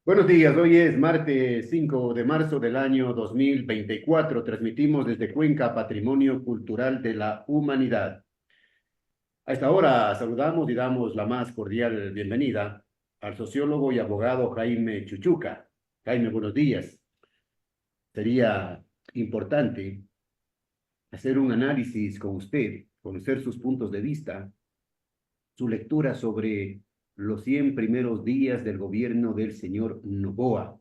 Buenos días, hoy es martes 5 de marzo del año 2024. Transmitimos desde Cuenca Patrimonio Cultural de la Humanidad. A esta hora saludamos y damos la más cordial bienvenida al sociólogo y abogado Jaime Chuchuca. Jaime, buenos días. Sería importante hacer un análisis con usted, conocer sus puntos de vista, su lectura sobre los 100 primeros días del gobierno del señor Noboa.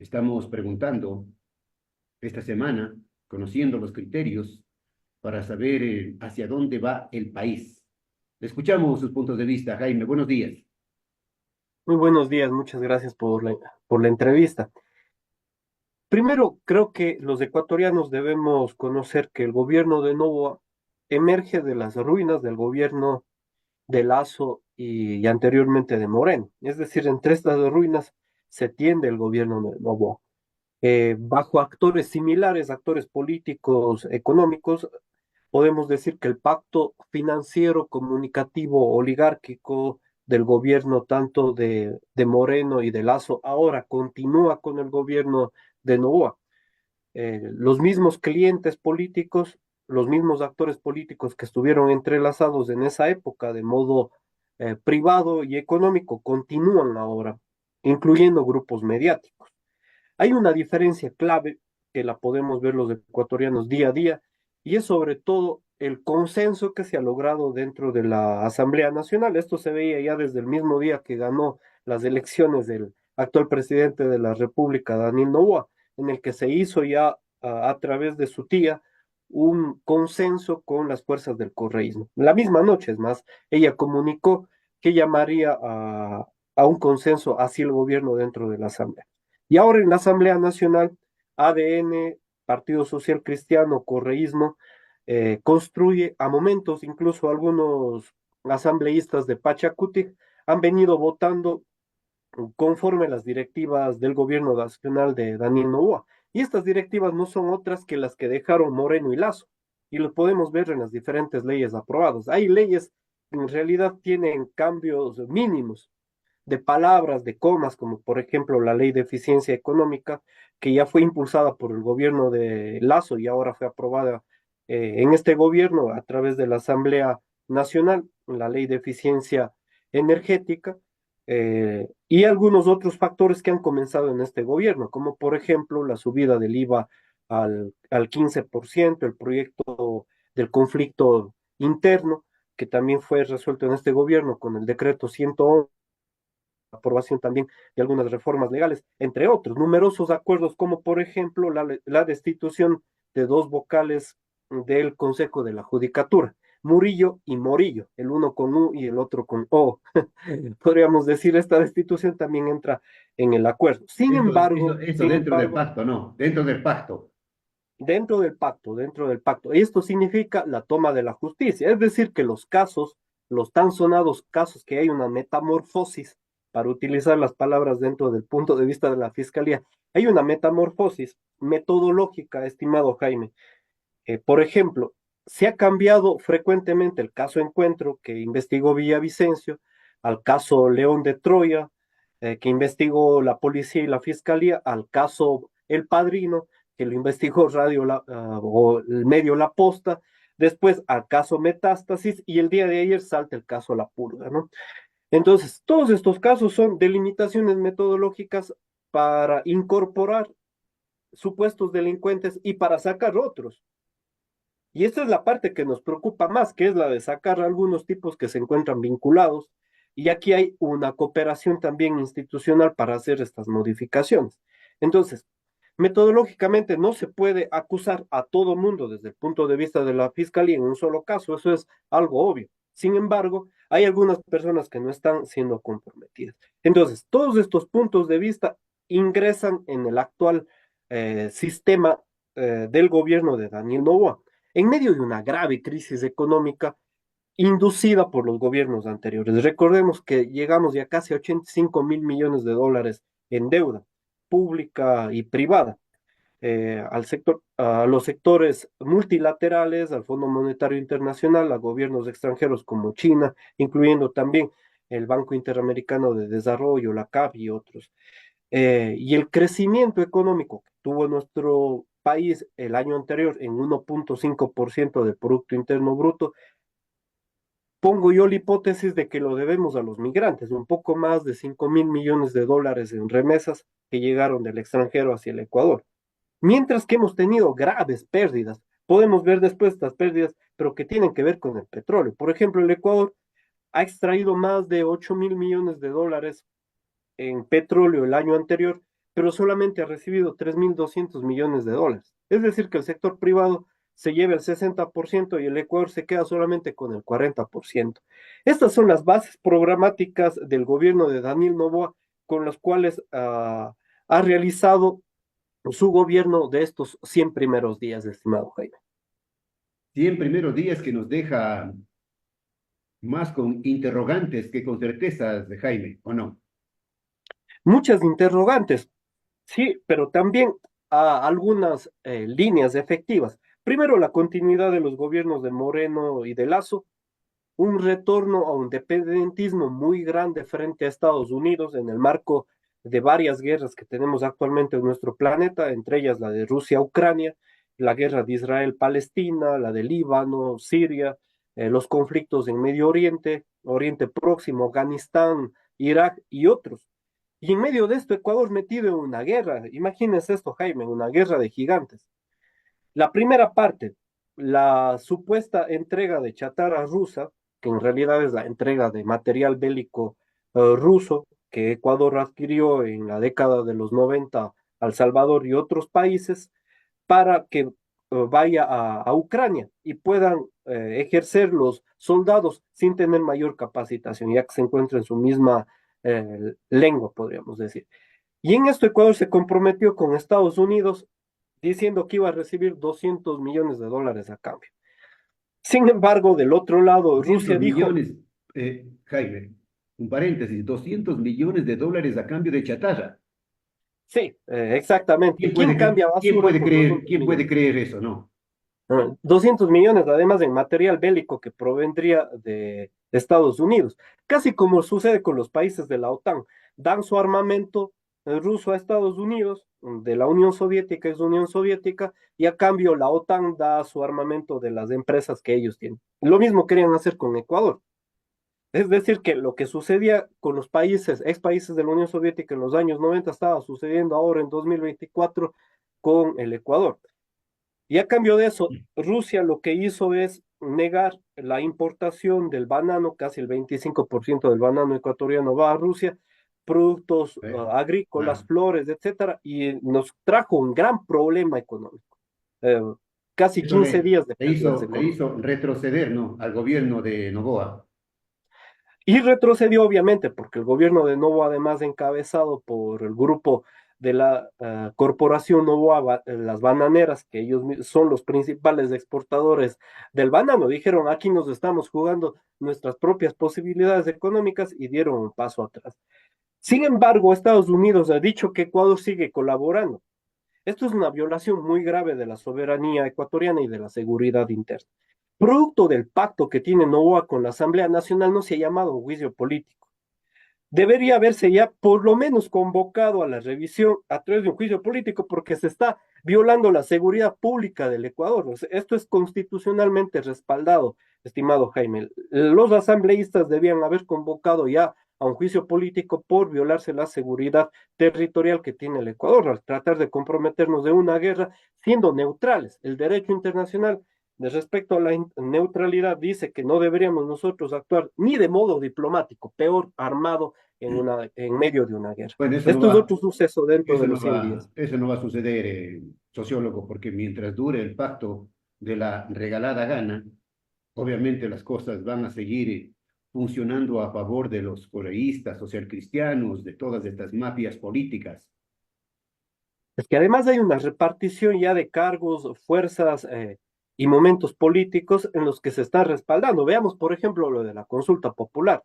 Estamos preguntando esta semana, conociendo los criterios para saber hacia dónde va el país. Escuchamos sus puntos de vista, Jaime. Buenos días. Muy buenos días, muchas gracias por la entrevista. Primero, creo que los ecuatorianos debemos conocer que el gobierno de Noboa emerge de las ruinas del gobierno de Lazo y anteriormente de Moreno. Es decir, entre estas ruinas se tiende el gobierno de Noboa. Bajo actores similares, actores políticos, económicos, podemos decir que el pacto financiero, comunicativo, oligárquico del gobierno tanto de Moreno y de Lazo ahora continúa con el gobierno de Noboa. Los mismos clientes políticos, los mismos actores políticos que estuvieron entrelazados en esa época de modo privado y económico continúan ahora, incluyendo grupos mediáticos. Hay una diferencia clave que la podemos ver los ecuatorianos día a día y es sobre todo el consenso que se ha logrado dentro de la Asamblea Nacional. Esto se veía ya desde el mismo día que ganó las elecciones del actual presidente de la República, Daniel Noboa, en el que se hizo ya a través de su tía un consenso con las fuerzas del correísmo. La misma noche, es más, ella comunicó que llamaría a un consenso hacia el gobierno dentro de la Asamblea. Y ahora en la Asamblea Nacional, ADN, Partido Social Cristiano, correísmo, construye a momentos, incluso algunos asambleístas de Pachacutic han venido votando conforme las directivas del gobierno nacional de Daniel Noboa. Y estas directivas no son otras que las que dejaron Moreno y Lazo. Y lo podemos ver en las diferentes leyes aprobadas. Hay leyes que en realidad tienen cambios mínimos de palabras, de comas, como por ejemplo la ley de eficiencia económica, que ya fue impulsada por el gobierno de Lazo y ahora fue aprobada en este gobierno a través de la Asamblea Nacional, la ley de eficiencia energética, y algunos otros factores que han comenzado en este gobierno, como por ejemplo la subida del IVA al 15%, el proyecto del conflicto interno, que también fue resuelto en este gobierno con el decreto 111, aprobación también de algunas reformas legales, entre otros, numerosos acuerdos, como por ejemplo la destitución de dos vocales del Consejo de la Judicatura, Murillo y Morillo, el uno con U y el otro con O. Podríamos decir, esta destitución también entra en el acuerdo. Sin Eso, embargo, eso, eso sin dentro del embargo, pacto, no, dentro del pacto. dentro del pacto. Esto significa la toma de la justicia, es decir, que los casos, los tan sonados casos que hay una metamorfosis, para utilizar las palabras dentro del punto de vista de la fiscalía, hay una metamorfosis metodológica, estimado Jaime. Por ejemplo, se ha cambiado frecuentemente el caso Encuentro, que investigó Villavicencio, al caso León de Troya, que investigó la policía y la fiscalía, al caso El Padrino, que lo investigó o el medio La Posta, después al caso Metástasis y el día de ayer salta el caso La Purga, ¿no? Entonces, todos estos casos son delimitaciones metodológicas para incorporar supuestos delincuentes y para sacar otros. Y esta es la parte que nos preocupa más, que es la de sacar a algunos tipos que se encuentran vinculados. Y aquí hay una cooperación también institucional para hacer estas modificaciones. Entonces, metodológicamente no se puede acusar a todo mundo desde el punto de vista de la fiscalía en un solo caso, eso es algo obvio. Sin embargo, hay algunas personas que no están siendo comprometidas. Entonces, todos estos puntos de vista ingresan en el actual sistema del gobierno de Daniel Noboa en medio de una grave crisis económica inducida por los gobiernos anteriores. Recordemos que llegamos ya casi a 85.000 millones de dólares en deuda pública y privada, a los sectores multilaterales, al Fondo Monetario Internacional, a gobiernos extranjeros como China, incluyendo también el Banco Interamericano de Desarrollo, la CAF y otros. y el crecimiento económico que tuvo nuestro país el año anterior en 1,5% del Producto Interno Bruto, pongo yo la hipótesis de que lo debemos a los migrantes, un poco más de 5.000 millones de dólares en remesas que llegaron del extranjero hacia el Ecuador. Mientras que hemos tenido graves pérdidas, podemos ver después estas pérdidas, pero que tienen que ver con el petróleo. Por ejemplo, el Ecuador ha extraído más de 8.000 millones de dólares en petróleo el año anterior, pero solamente ha recibido 3.200 millones de dólares. Es decir, que el sector privado se lleva el 60% y el Ecuador se queda solamente con el 40%. Estas son las bases programáticas del gobierno de Daniel Noboa con las cuales ha realizado su gobierno de estos 100 primeros días, estimado Jaime. 100 primeros días que nos deja más con interrogantes que con certezas, de Jaime, ¿o no? Muchas interrogantes, sí, pero también algunas líneas efectivas. Primero, la continuidad de los gobiernos de Moreno y de Lazo, un retorno a un dependentismo muy grande frente a Estados Unidos en el marco de varias guerras que tenemos actualmente en nuestro planeta, entre ellas la de Rusia-Ucrania, la guerra de Israel-Palestina, la de Líbano, Siria, los conflictos en Medio Oriente, Oriente Próximo, Afganistán, Irak y otros. Y en medio de esto, Ecuador metido en una guerra. Imagínense esto, Jaime, una guerra de gigantes. La primera parte, la supuesta entrega de chatarra rusa, que en realidad es la entrega de material bélico ruso que Ecuador adquirió en la década de los 90 al Salvador y otros países para que vaya a Ucrania y puedan ejercer los soldados sin tener mayor capacitación, ya que se encuentran en su misma lengua, podríamos decir. Y en esto Ecuador se comprometió con Estados Unidos diciendo que iba a recibir 200 millones de dólares a cambio. Sin embargo, del otro lado, 200 Rusia dijo, millones, Jaime, un paréntesis, 200 millones de dólares a cambio de chatarra. sí, exactamente. ¿Quién cambia basura con 200 Quién puede millones? creer eso? No. 200 millones además en material bélico que provendría de Estados Unidos, casi como sucede con los países de la OTAN. Dan su armamento ruso a Estados Unidos, de la Unión Soviética es Unión Soviética, y a cambio la OTAN da su armamento de las empresas que ellos tienen. Lo mismo querían hacer con Ecuador. Es decir, que lo que sucedía con los países, ex países de la Unión Soviética en los años 90 estaba sucediendo ahora en 2024 con el Ecuador. Y a cambio de eso, Rusia lo que hizo es negar la importación del banano, casi el 25% del banano ecuatoriano va a Rusia, productos agrícolas, Claro. flores, etcétera, y nos trajo un gran problema económico. Eh, Casi Eso 15 días de pérdidas le económicas. hizo retroceder, ¿no? Al gobierno de Noboa. Y retrocedió obviamente porque el gobierno de Novo, además encabezado por el grupo de la corporación Novoa, las bananeras, que ellos son los principales exportadores del banano, dijeron, aquí nos estamos jugando nuestras propias posibilidades económicas y dieron un paso atrás. Sin embargo, Estados Unidos ha dicho que Ecuador sigue colaborando. Esto es una violación muy grave de la soberanía ecuatoriana y de la seguridad interna. Producto del pacto que tiene Novoa con la Asamblea Nacional, no se ha llamado un juicio político. Debería haberse ya por lo menos convocado a la revisión a través de un juicio político porque se está violando la seguridad pública del Ecuador. O sea, esto es constitucionalmente respaldado, estimado Jaime. Los asambleístas debían haber convocado ya a un juicio político por violarse la seguridad territorial que tiene el Ecuador, al tratar de comprometernos de una guerra siendo neutrales. El derecho internacional de respecto a la neutralidad dice que no deberíamos nosotros actuar ni de modo diplomático, peor armado en medio de una guerra. Bueno, Esto es otro suceso dentro de los 100 días. eso no va a suceder, sociólogo, porque mientras dure el pacto de la regalada gana, obviamente las cosas van a seguir funcionando a favor de los correístas, socialcristianos, de todas estas mafias políticas. Es que además hay una repartición ya de cargos, fuerzas y momentos políticos en los que se está respaldando. Veamos, por ejemplo, lo de la consulta popular.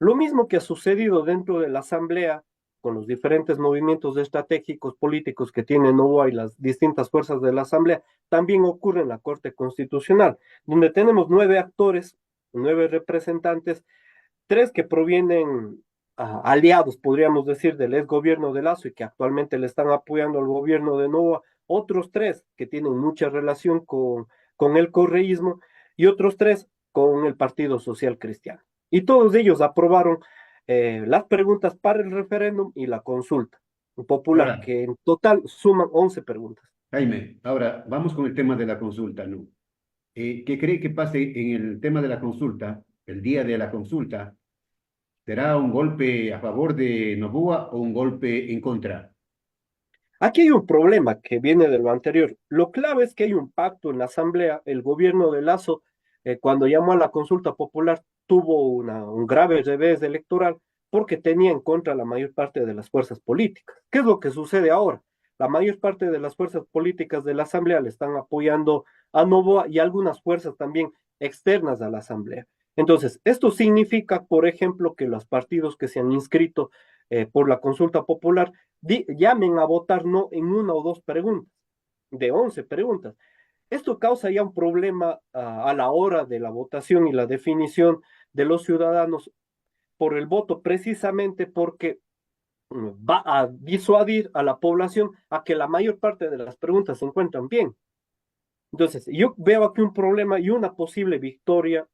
Lo mismo que ha sucedido dentro de la Asamblea con los diferentes movimientos estratégicos políticos que tiene Novoa y las distintas fuerzas de la Asamblea, también ocurre en la Corte Constitucional, donde tenemos 9 actores, 9 representantes, 3 que provienen aliados, podríamos decir, del ex gobierno de Lazo y que actualmente le están apoyando al gobierno de Novoa, otros tres que tienen mucha relación con el correísmo y otros tres con el Partido Social Cristiano. Y todos ellos aprobaron las preguntas para el referéndum y la consulta popular, Ahora, que en total suman 11 preguntas. Jaime, ahora vamos con el tema de la consulta, ¿no? ¿Qué cree que pase en el tema de la consulta, el día de la consulta? ¿Será un golpe a favor de Noboa o un golpe en contra? Aquí hay un problema que viene de lo anterior. Lo clave es que hay un pacto en la Asamblea. El gobierno de Lazo, cuando llamó a la consulta popular, tuvo un grave revés electoral porque tenía en contra la mayor parte de las fuerzas políticas. ¿Qué es lo que sucede ahora? La mayor parte de las fuerzas políticas de la Asamblea le están apoyando a Novoa y algunas fuerzas también externas a la Asamblea. Entonces, esto significa, por ejemplo, que los partidos que se han inscrito por la consulta popular llamen a votar no en una o dos preguntas, de 11 preguntas. Esto causa ya un problema a la hora de la votación y la definición de los ciudadanos por el voto, precisamente porque va a disuadir a la población a que la mayor parte de las preguntas se encuentran bien. Entonces, yo veo aquí un problema y una posible victoria,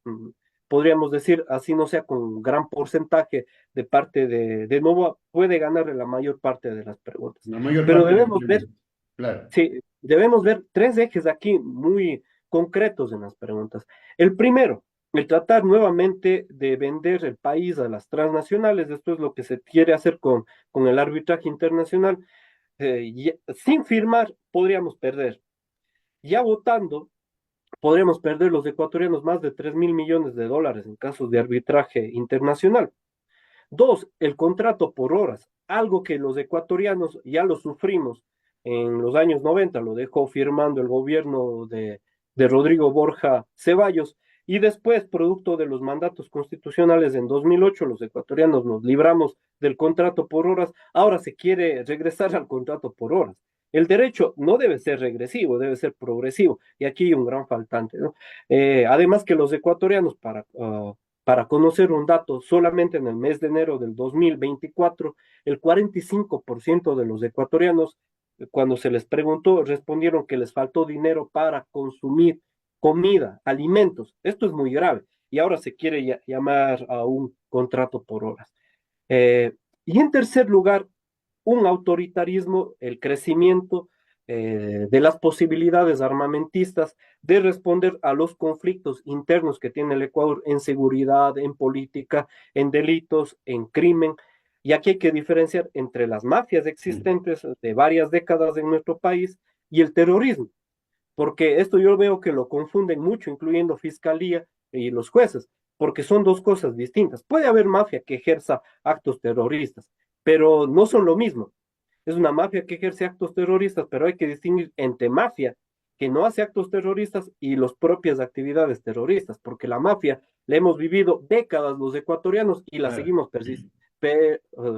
podríamos decir, así no sea con un gran porcentaje de parte de Novoa, puede ganarle la mayor parte de las preguntas. La mayor Pero parte de las debemos ver, preguntas. Claro. sí, debemos ver tres ejes aquí muy concretos en las preguntas. El primero, el tratar nuevamente de vender el país a las transnacionales, esto es lo que se quiere hacer con el arbitraje internacional. Sin firmar, podríamos perder. Ya votando, podríamos perder los ecuatorianos más de 3.000 millones de dólares en casos de arbitraje internacional. Dos, el contrato por horas, algo que los ecuatorianos ya lo sufrimos en los años 90, lo dejó firmando el gobierno de Rodrigo Borja Ceballos, y después, producto de los mandatos constitucionales en 2008, los ecuatorianos nos libramos del contrato por horas, ahora se quiere regresar al contrato por horas. El derecho no debe ser regresivo, debe ser progresivo, y aquí hay un gran faltante, ¿no? Además que los ecuatorianos, para conocer un dato, solamente en el mes de enero del 2024, el 45% de los ecuatorianos, cuando se les preguntó, respondieron que les faltó dinero para consumir comida, alimentos. Esto es muy grave y ahora se quiere llamar a un contrato por horas. Y en tercer lugar, un autoritarismo, el crecimiento de las posibilidades armamentistas de responder a los conflictos internos que tiene el Ecuador en seguridad, en política, en delitos, en crimen. Y aquí hay que diferenciar entre las mafias Mm. existentes de varias décadas en nuestro país y el terrorismo, porque esto yo veo que lo confunden mucho, incluyendo fiscalía y los jueces, porque son dos cosas distintas. Puede haber mafia que ejerza actos terroristas, pero no son lo mismo. Es una mafia que ejerce actos terroristas, pero hay que distinguir entre mafia que no hace actos terroristas y las propias actividades terroristas, porque la mafia la hemos vivido décadas los ecuatorianos y la Claro. seguimos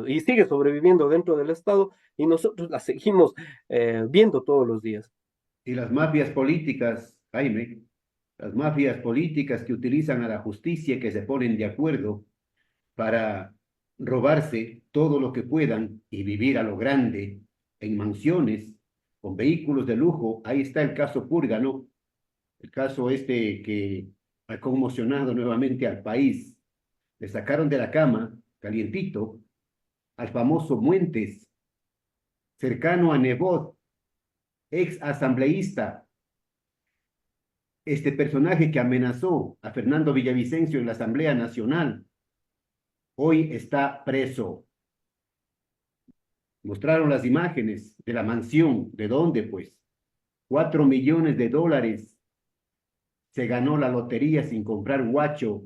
y sigue sobreviviendo dentro del Estado y nosotros la seguimos viendo todos los días. Y las mafias políticas, Jaime, las mafias políticas que utilizan a la justicia, que se ponen de acuerdo para robarse todo lo que puedan y vivir a lo grande en mansiones, con vehículos de lujo. Ahí está el caso Purga, ¿no? El caso este que ha conmocionado nuevamente al país. Le sacaron de la cama, calientito, al famoso Muentes, cercano a Nebot, ex asambleísta, este personaje que amenazó a Fernando Villavicencio en la Asamblea Nacional, hoy está preso. Mostraron las imágenes de la mansión. ¿De dónde, pues? 4 millones de dólares se ganó la lotería sin comprar guacho,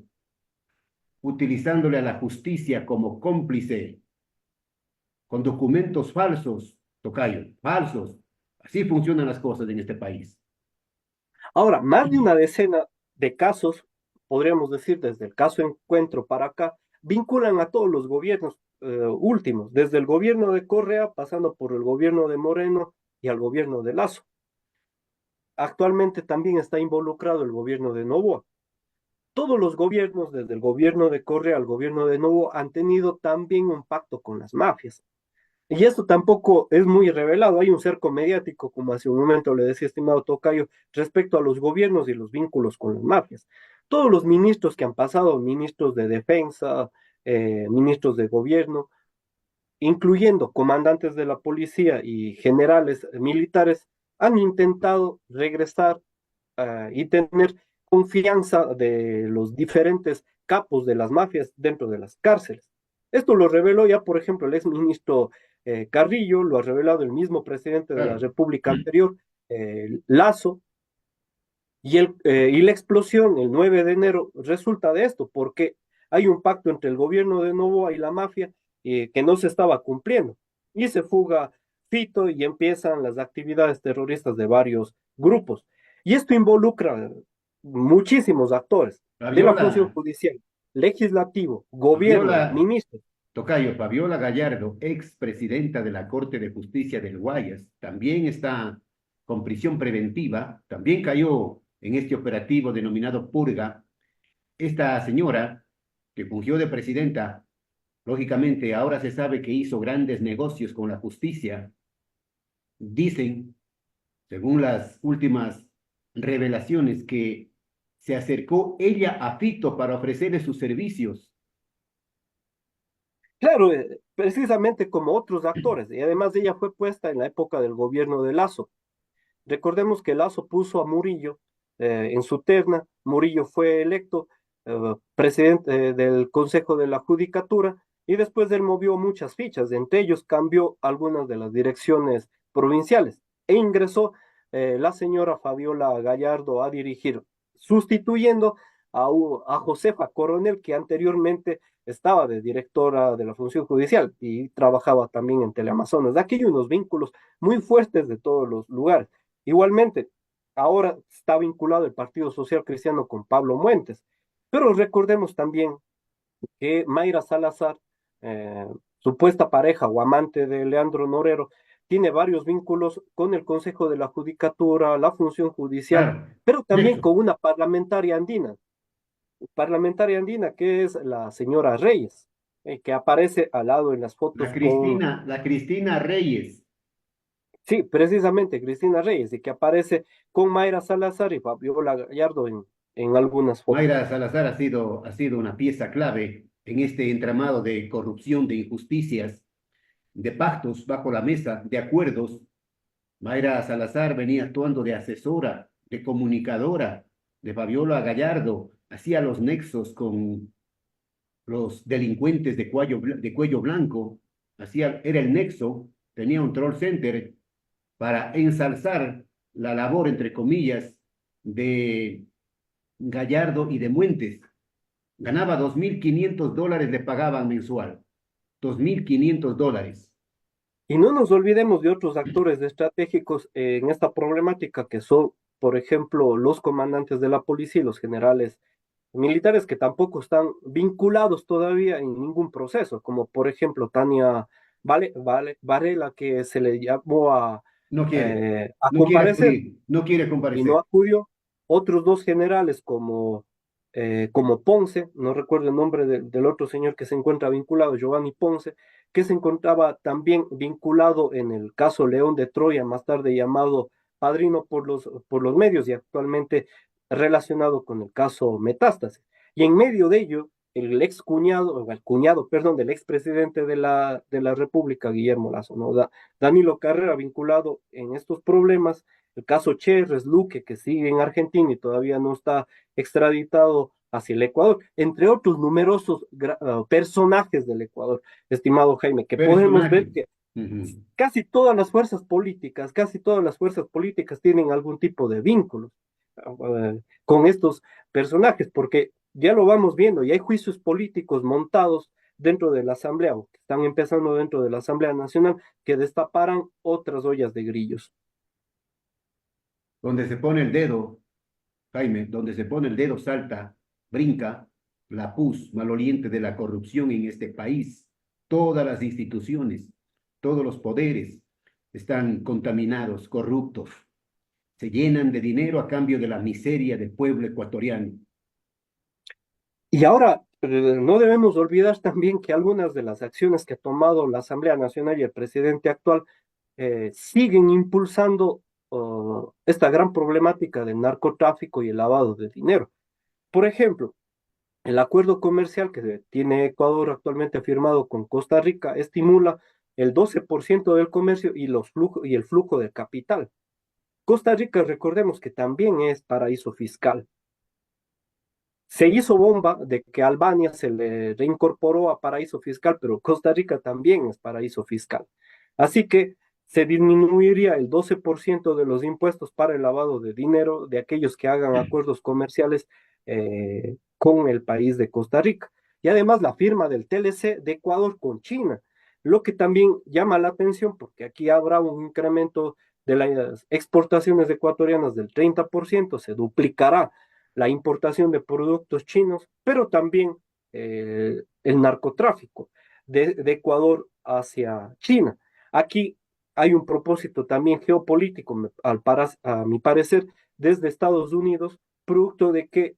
utilizándole a la justicia como cómplice, con documentos falsos, tocayo, falsos. Así funcionan las cosas en este país. Ahora, más de una decena de casos, podríamos decir desde el caso Encuentro para acá, vinculan a todos los gobiernos últimos, desde el gobierno de Correa, pasando por el gobierno de Moreno y al gobierno de Lazo. Actualmente también está involucrado el gobierno de Novoa. todos los gobiernos, desde el gobierno de Correa al gobierno de Novo, han tenido también un pacto con las mafias. Y esto tampoco es muy revelado. Hay un cerco mediático, como hace un momento le decía, estimado Tocayo, respecto a los gobiernos y los vínculos con las mafias. Todos los ministros que han pasado, ministros de defensa, ministros de gobierno, incluyendo comandantes de la policía y generales militares, han intentado regresar y tener confianza de los diferentes capos de las mafias dentro de las cárceles. Esto lo reveló ya, por ejemplo, el exministro Carrillo, lo ha revelado el mismo presidente de la Claro. República anterior, Lazo, y la explosión el 9 de enero resulta de esto, porque hay un pacto entre el gobierno de Novoa y la mafia que no se estaba cumpliendo. Y se fuga Fito y empiezan las actividades terroristas de varios grupos. Y esto involucra muchísimos actores de la función Fabiola, judicial, legislativo, gobierno, Fabiola, ministros. Tocayo, Fabiola Gallardo, ex presidenta de la Corte de Justicia del Guayas, también está con prisión preventiva, también cayó en este operativo denominado Purga. Esta señora, que fungió de presidenta, lógicamente ahora se sabe que hizo grandes negocios con la justicia. Dicen, según las últimas revelaciones, que se acercó ella a Fito para ofrecerle sus servicios. Claro, precisamente como otros actores, y además ella fue puesta en la época del gobierno de Lazo. Recordemos que Lazo puso a Murillo en su terna. Murillo fue electo presidente del Consejo de la Judicatura y después de él movió muchas fichas, entre ellos cambió algunas de las direcciones provinciales e ingresó la señora Fabiola Gallardo a dirigir, sustituyendo a Josefa Coronel, que anteriormente estaba de directora de la función judicial y trabajaba también en Teleamazonas. De aquí hay unos vínculos muy fuertes de todos los lugares. Igualmente, ahora está vinculado el Partido Social Cristiano con Pablo Muentes, pero recordemos también que Mayra Salazar, eh, supuesta pareja o amante de Leandro Norero, tiene varios vínculos con el Consejo de la Judicatura, la función judicial, Claro, pero también nexo. con una parlamentaria andina que es la señora Reyes, que aparece al lado en las fotos con, La Cristina Reyes. sí, precisamente Cristina Reyes, y que aparece con Mayra Salazar y Fabiola Gallardo en algunas fotos. Mayra Salazar ha sido una pieza clave en este entramado de corrupción, de injusticias, de pactos bajo la mesa, de acuerdos. Mayra Salazar venía actuando de asesora, de comunicadora de Fabiola Gallardo, hacía los nexos con los delincuentes de cuello blanco, hacía, era el nexo, tenía un troll center para ensalzar la labor, entre comillas, de Gallardo y de Muentes. Ganaba $2.500, le pagaban mensual. $2.500. Y no nos olvidemos de otros actores estratégicos en esta problemática, que son, por ejemplo, los comandantes de la policía y los generales militares que tampoco están vinculados todavía en ningún proceso, como por ejemplo Tania Varela, que se le llamó a No quiere comparecer acudir, no quiere y no comparecer. acudió. Otros dos generales como Ponce, no recuerdo el nombre del otro señor que se encuentra vinculado, Giovanni Ponce, que se encontraba también vinculado en el caso León de Troya, más tarde llamado Padrino por los medios y actualmente relacionado con el caso Metástasis. Y en medio de ello, el ex cuñado, o el cuñado, perdón, del expresidente de la República, Guillermo Lazo, ¿no? Danilo Carrera, vinculado en estos problemas, el caso Cherres, Luque, que sigue en Argentina y todavía no está extraditado hacia el Ecuador, entre otros numerosos personajes del Ecuador, estimado Jaime, que podemos ver Personaje. que Ujú. casi todas las fuerzas políticas tienen algún tipo de vínculos con estos personajes, porque ya lo vamos viendo, y hay juicios políticos montados dentro de la Asamblea, o que están empezando dentro de la Asamblea Nacional, que destaparán otras ollas de grillos. Donde se pone el dedo, Jaime, donde se pone el dedo salta, brinca la pus maloliente de la corrupción en este país. Todas las instituciones, todos los poderes están contaminados, corruptos. Se llenan de dinero a cambio de la miseria del pueblo ecuatoriano. Y ahora, no debemos olvidar también que algunas de las acciones que ha tomado la Asamblea Nacional y el presidente actual siguen impulsando esta gran problemática del narcotráfico y el lavado de dinero. Por ejemplo, el acuerdo comercial que tiene Ecuador actualmente firmado con Costa Rica estimula el 12% del comercio y, y el flujo de capital. Costa Rica, recordemos que también es paraíso fiscal. Se hizo bomba de que Albania se le reincorporó a paraíso fiscal, pero Costa Rica también es paraíso fiscal. Así que se disminuiría el 12% de los impuestos para el lavado de dinero de aquellos que hagan acuerdos comerciales con el país de Costa Rica. Y además la firma del TLC de Ecuador con China, lo que también llama la atención porque aquí habrá un incremento de las exportaciones ecuatorianas del 30%, se duplicará la importación de productos chinos, pero también el narcotráfico de Ecuador hacia China. Aquí hay un propósito también geopolítico, a mi parecer, desde Estados Unidos, producto de que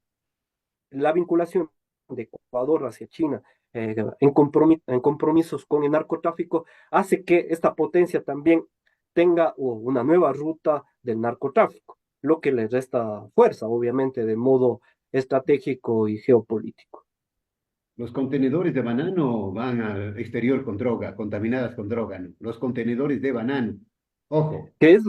la vinculación de Ecuador hacia China en compromisos con el narcotráfico hace que esta potencia también tenga una nueva ruta del narcotráfico, lo que le resta fuerza, obviamente, de modo estratégico y geopolítico. Los contenedores de banano van al exterior con droga, contaminadas con droga, ¿no? Los contenedores de banano. Ojo, Que es,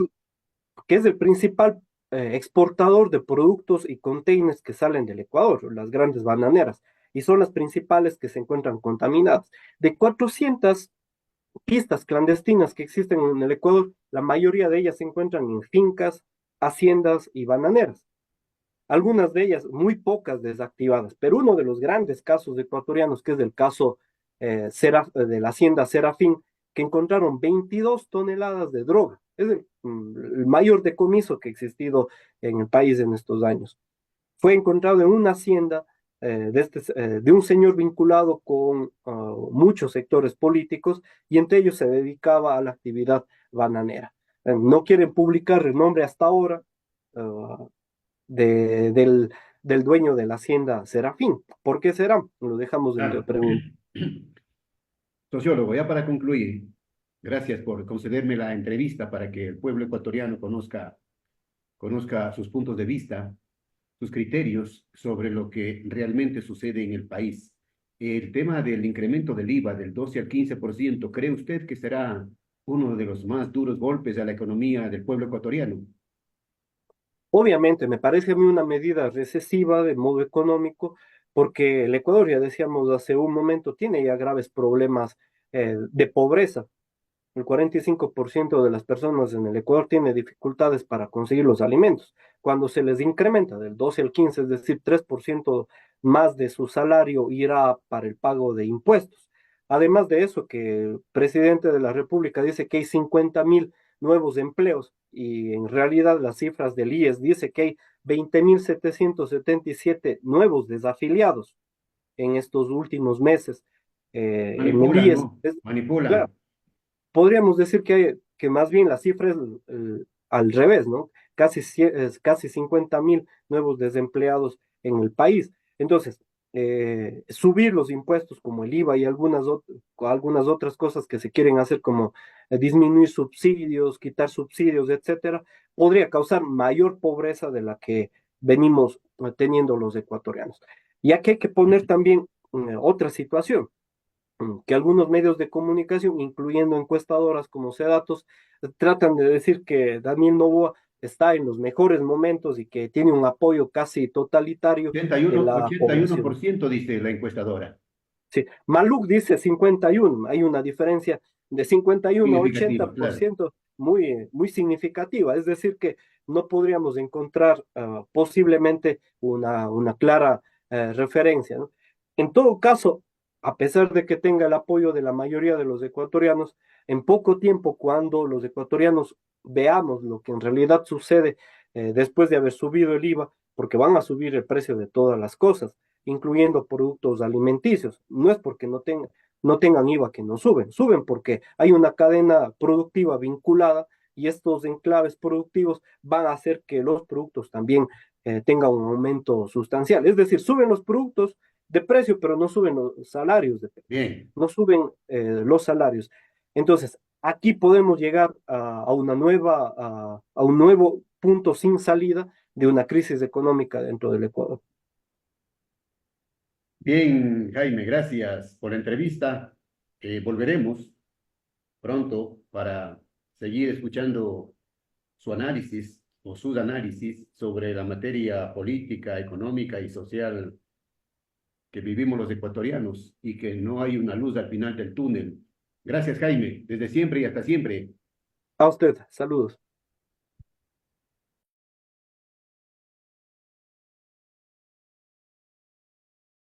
que es el principal exportador de productos y containers que salen del Ecuador, las grandes bananeras, y son las principales que se encuentran contaminadas. De 400 pistas clandestinas que existen en el Ecuador, la mayoría de ellas se encuentran en fincas, haciendas y bananeras. Algunas de ellas muy pocas desactivadas, pero uno de los grandes casos ecuatorianos, que es el caso de la hacienda Serafín, que encontraron 22 toneladas de droga. Es el mayor decomiso que ha existido en el país en estos años. Fue encontrado en una hacienda de un señor vinculado con muchos sectores políticos y entre ellos se dedicaba a la actividad bananera. No quieren publicar el nombre hasta ahora uh, de, del, del dueño de la hacienda Serafín. ¿Por qué será? Lo dejamos en claro. pregunta. Sociólogo, ya para concluir, gracias por concederme la entrevista para que el pueblo ecuatoriano conozca sus puntos de vista, sus criterios sobre lo que realmente sucede en el país. El tema del incremento del IVA del 12 al 15%, ¿cree usted que será uno de los más duros golpes a la economía del pueblo ecuatoriano? Obviamente, me parece a mí una medida recesiva de modo económico, porque el Ecuador, ya decíamos hace un momento, tiene ya graves problemas de pobreza. El 45% de las personas en el Ecuador tiene dificultades para conseguir los alimentos. Cuando se les incrementa del 12 al 15, es decir, 3% más de su salario irá para el pago de impuestos. Además de eso, que el presidente de la República dice que hay 50.000 nuevos empleos y en realidad las cifras del IES dice que hay 20.777 nuevos desafiliados en estos últimos meses. En el Manipulan, IES, ¿no? claro, Manipulan. podríamos decir que más bien la cifra es al revés, ¿no? Casi 50.000 nuevos desempleados en el país. Entonces, subir los impuestos como el IVA y algunas otras cosas que se quieren hacer como disminuir subsidios, quitar subsidios, etcétera, podría causar mayor pobreza de la que venimos teniendo los ecuatorianos. Y aquí hay que poner también otra situación que algunos medios de comunicación, incluyendo encuestadoras como Cedatos, tratan de decir que Daniel Noboa está en los mejores momentos y que tiene un apoyo casi totalitario de la ochenta y uno por población. ciento dice la encuestadora. Sí. Maluk dice 51, hay una diferencia de 51 a Significativa, claro. 80% muy significativa, es decir, que no podríamos encontrar posiblemente una clara referencia, ¿no? En todo caso, a pesar de que tenga el apoyo de la mayoría de los ecuatorianos, en poco tiempo, cuando los ecuatorianos veamos lo que en realidad sucede después de haber subido el IVA, porque van a subir el precio de todas las cosas, incluyendo productos alimenticios. No es porque no tengan IVA que no suben, suben porque hay una cadena productiva vinculada y estos enclaves productivos van a hacer que los productos también tengan un aumento sustancial. Es decir, suben los productos, de precio, pero no suben los salarios de precio, Bien, no suben los salarios. Entonces, aquí podemos llegar a una a un nuevo punto sin salida de una crisis económica dentro del Ecuador. bien, Jaime, gracias por la entrevista. Volveremos pronto para seguir escuchando su análisis o sus análisis sobre la materia política, económica y social que vivimos los ecuatorianos y que no hay una luz al final del túnel. Gracias, Jaime, desde siempre y hasta siempre. A usted, saludos.